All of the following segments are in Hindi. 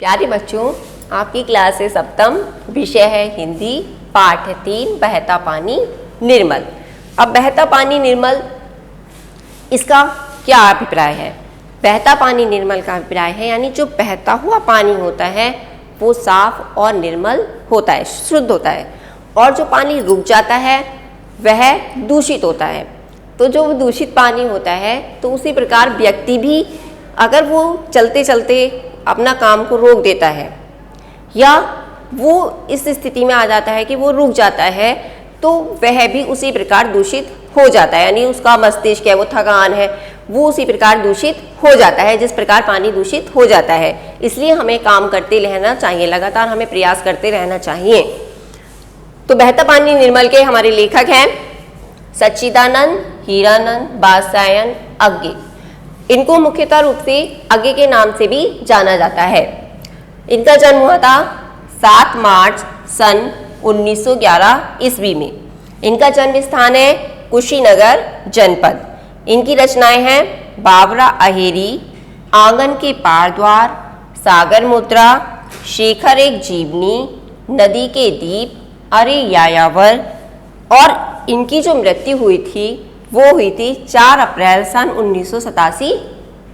प्यारे बच्चों, आपकी क्लास है सप्तम, विषय है हिंदी, पाठ है 3 बहता पानी निर्मल। अब बहता पानी निर्मल, इसका क्या अभिप्राय है? बहता पानी निर्मल का अभिप्राय है यानी जो बहता हुआ पानी होता है वो साफ और निर्मल होता है, शुद्ध होता है, और जो पानी रुक जाता है वह दूषित होता है। तो जो दूषित पानी होता है तो उसी प्रकार व्यक्ति भी अगर वो चलते चलते अपना काम को रोक देता है या वो इस स्थिति में आ जाता है कि वो रुक जाता है तो वह भी उसी प्रकार दूषित हो जाता है, यानी उसका मस्तिष्क है, वो थकान है, वो उसी प्रकार दूषित हो जाता है जिस प्रकार पानी दूषित हो जाता है। इसलिए हमें काम करते रहना चाहिए, लगातार हमें प्रयास करते रहना चाहिए। तो बहता पानी निर्मल के हमारे लेखक हैं सच्चिदानंद हीरानंद बादशायन अज्ञे। इनको मुख्यतः रूप से अज्ञे के नाम से भी जाना जाता है। इनका जन्म हुआ था 7 मार्च सन 1911 ईस्वी में। इनका जन्म स्थान है कुशीनगर जनपद। इनकी रचनाएं हैं बाबरा अहेरी, आंगन के पार द्वार, सागर मुद्रा, शेखर एक जीवनी, नदी के दीप, अरे यायावर। और इनकी जो मृत्यु हुई थी वो हुई थी 4 अप्रैल सन 1987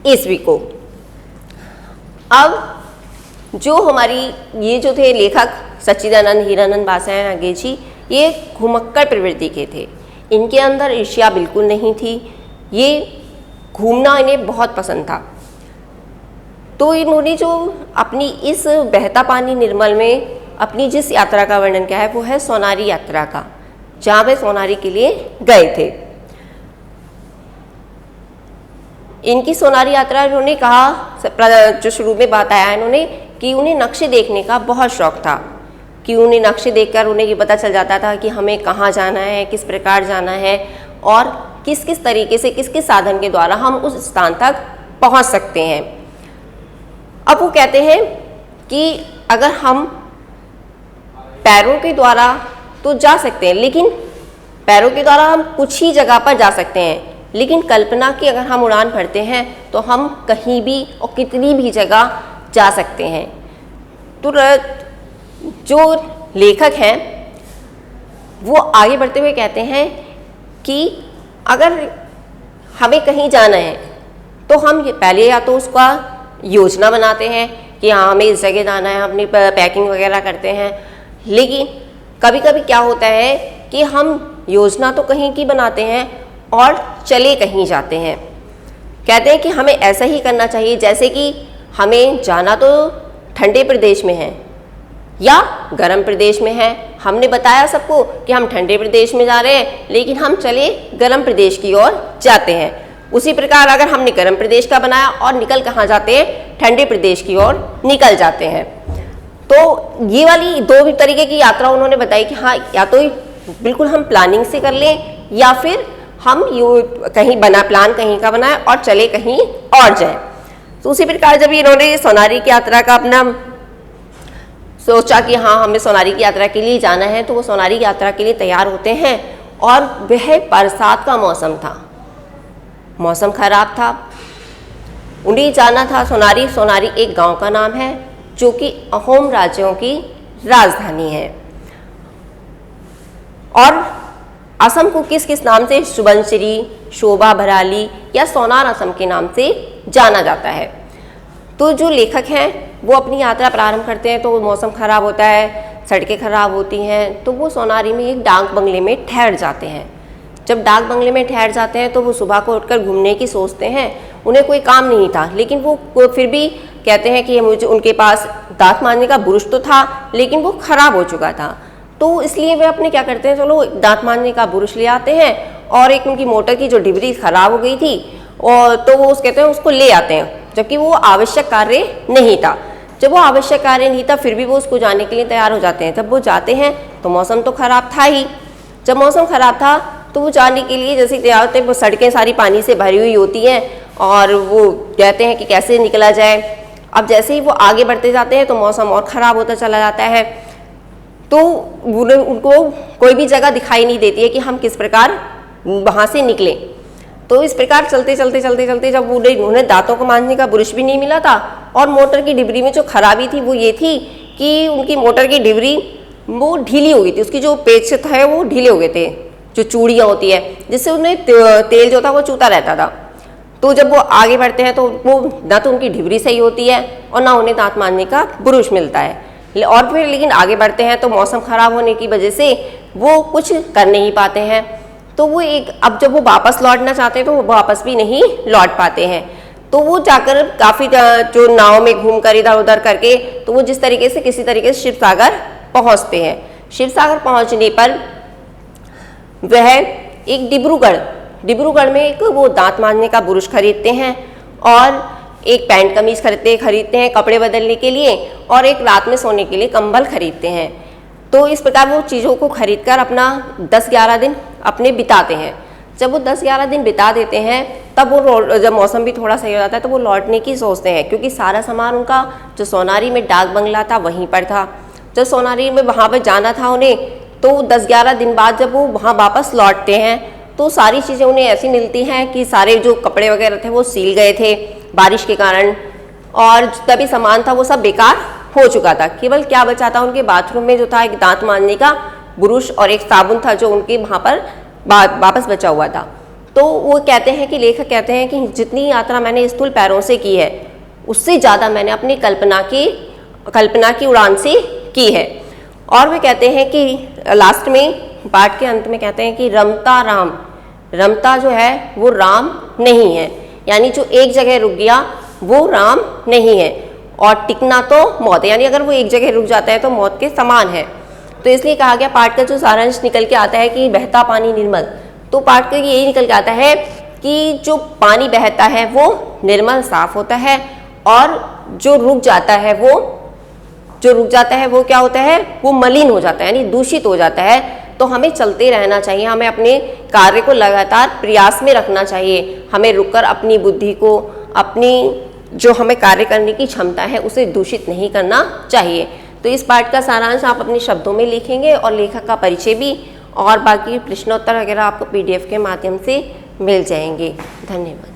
ईस्वी को। अब जो हमारी ये जो थे लेखक सच्चिदानंद हीरानंद बादशायन अज्ञे जी, ये घुमक्कड़ प्रवृत्ति के थे। इनके अंदर ईर्ष्या बिल्कुल नहीं थी, ये घूमना इन्हें बहुत पसंद था। तो इन्होंने जो अपनी इस बहता पानी निर्मल में अपनी जिस यात्रा का वर्णन किया है वो है सोनारी यात्रा का, जहाँ वे सोनारी के लिए गए थे। इनकी सोनारी यात्रा इन्होंने कहा, जो शुरू में बात आया इन्होंने, कि उन्हें नक्शे देखने का बहुत शौक था, कि उन्हें नक्शे देखकर उन्हें ये पता चल जाता था कि हमें कहाँ जाना है, किस प्रकार जाना है और किस किस तरीके से, किस किस साधन के द्वारा हम उस स्थान तक पहुँच सकते हैं। अब वो कहते हैं कि अगर हम पैरों के द्वारा तो जा सकते हैं, लेकिन पैरों के द्वारा हम कुछ ही जगह पर जा सकते हैं, लेकिन कल्पना की अगर हम उड़ान भरते हैं तो हम कहीं भी और कितनी भी जगह जा सकते हैं। तो जो लेखक हैं वो आगे बढ़ते हुए कहते हैं कि अगर हमें कहीं जाना है तो हम पहले या तो उसका योजना बनाते हैं कि हाँ हमें इस जगह जाना है, अपनी पैकिंग वगैरह करते हैं। लेकिन कभी कभी क्या होता है कि हम योजना तो कहीं की बनाते हैं और चले कहीं जाते हैं। कहते हैं कि हमें ऐसा ही करना चाहिए जैसे कि हमें जाना तो ठंडे प्रदेश में है या गर्म प्रदेश में है। हमने बताया सबको कि हम ठंडे प्रदेश में जा रहे हैं, लेकिन हम चले गर्म प्रदेश की ओर जाते हैं। उसी प्रकार अगर हमने गर्म प्रदेश का बनाया और निकल कहाँ जाते हैं, ठंडे प्रदेश की ओर निकल जाते हैं। तो ये वाली 2 तरीके की यात्रा उन्होंने बताई कि हाँ, या तो बिल्कुल हम प्लानिंग से कर लें या फिर हम कहीं बना प्लान कहीं का बनाए और चले कहीं और जाएं। तो उसी प्रकार जब इन्होंने सोनारी की यात्रा का अपना सोचा कि हाँ हमें सोनारी की यात्रा के लिए जाना है, तो वो सोनारी की यात्रा के लिए तैयार होते हैं। और वह बरसात का मौसम था, मौसम खराब था, उन्हें जाना था सोनारी। सोनारी एक गांव का नाम है जो कि अहोम राज्यों की राजधानी है। और असम को किस किस नाम से, सुबनसिरी, शोभा भराली या सोनार असम के नाम से जाना जाता है। तो जो लेखक हैं वो अपनी यात्रा प्रारंभ करते हैं तो मौसम खराब होता है, सड़कें खराब होती हैं, तो वो सोनारी में एक डाक बंगले में ठहर जाते हैं। जब डाक बंगले में ठहर जाते हैं तो वो सुबह को उठकर घूमने की सोचते हैं। उन्हें कोई काम नहीं था, लेकिन वो फिर भी कहते हैं कि मुझे, उनके पास दांत मांजने का ब्रुश तो था लेकिन वो खराब हो चुका था। तो इसलिए वे अपने क्या करते हैं, चलो दांत मांजने का ब्रुश ले आते हैं और एक उनकी मोटर की जो डिबरी खराब हो गई थी और तो वो कहते हैं उसको ले आते हैं, जबकि वो आवश्यक कार्य नहीं था। जब वो आवश्यक कार्य नहीं था फिर भी वो उसको जाने के लिए तैयार हो जाते हैं। जब वो जाते हैं तो मौसम तो खराब था ही। जब मौसम खराब था तो वो जाने के लिए जैसे तैयार होते हैं, वो सड़कें सारी पानी से भरी हुई होती हैं और वो कहते हैं कि कैसे निकला जाए। अब जैसे ही वो आगे बढ़ते जाते हैं तो मौसम और ख़राब होता चला जाता है। तो उनको कोई भी जगह दिखाई नहीं देती है कि हम किस प्रकार वहाँ से निकलें। तो इस प्रकार चलते चलते चलते चलते जब उन्हें दांतों को मांजने का ब्रश भी नहीं मिला था और मोटर की डिबरी में जो खराबी थी वो ये थी कि उनकी मोटर की डिबरी वो ढीली हो गई थी, उसकी जो पेच थे वो ढीले हो गए थे, जो चूड़ियाँ होती है, जिससे उन्हें तेल जो था वो चूता रहता था। तो जब वो आगे बढ़ते हैं तो वो ना तो उनकी डिबरी सही होती है और ना उन्हें दांत मांजने का ब्रश मिलता है। और फिर लेकिन आगे बढ़ते हैं तो मौसम ख़राब होने की वजह से वो कुछ कर नहीं पाते हैं। तो वो अब जब वो वापस लौटना चाहते हैं तो वो वापस भी नहीं लौट पाते हैं। तो वो जाकर काफ़ी जो नाव में घूम कर इधर उधर करके तो वो जिस तरीके से किसी तरीके से शिव सागर पहुँचते हैं। शिव सागर पहुँचने पर वह एक डिब्रूगढ़ में एक वो दांत मांजने का ब्रश खरीदते हैं और एक पैंट कमीज खरीदते हैं कपड़े बदलने के लिए और एक रात में सोने के लिए कंबल खरीदते हैं। तो इस प्रकार वो चीज़ों को खरीदकर अपना 10-11 दिन अपने बिताते हैं। जब वो 10-11 दिन बिता देते हैं तब वो जब मौसम भी थोड़ा सही हो जाता है तो वो लौटने की सोचते हैं, क्योंकि सारा सामान उनका जो सोनारी में डाक बंगला था वहीं पर था। जब सोनारी में वहाँ पर जाना था उन्हें, तो 10-11 दिन बाद जब वो वहाँ वापस लौटते हैं तो सारी चीज़ें उन्हें ऐसी मिलती हैं कि सारे जो कपड़े वगैरह थे वो सील गए थे बारिश के कारण, और जितना भी सामान था वो सब बेकार हो चुका था। केवल क्या बचा था, उनके बाथरूम में जो था एक दांत मांजने का ब्रश और एक साबुन था जो उनके वहाँ पर वापस बचा हुआ था। तो वो कहते हैं कि लेखक कहते हैं कि जितनी यात्रा मैंने स्थूल पैरों से की है उससे ज़्यादा मैंने अपनी कल्पना की उड़ान से की है। और वे कहते हैं कि लास्ट में पाठ के अंत में कहते हैं कि रमता जो है वो राम नहीं है, यानी जो एक जगह रुक गया वो राम नहीं है, और टिकना तो मौत है, यानी अगर वो एक जगह रुक जाता है तो मौत के समान है। तो इसलिए कहा गया पाठ का जो सारांश निकल के आता है कि बहता पानी निर्मल, तो पाठ का यही निकल के आता है कि जो पानी बहता है वो निर्मल साफ होता है, और जो रुक जाता है वो क्या होता है, वो मलिन हो जाता है, यानी दूषित हो जाता है। तो हमें चलते रहना चाहिए, हमें अपने कार्य को लगातार प्रयास में रखना चाहिए, हमें रुककर अपनी बुद्धि को, अपनी जो हमें कार्य करने की क्षमता है उसे दूषित नहीं करना चाहिए। तो इस पाठ का सारांश आप अपने शब्दों में लिखेंगे और लेखक का परिचय भी, और बाकी प्रश्नोत्तर वगैरह आपको PDF के माध्यम से मिल जाएंगे। धन्यवाद।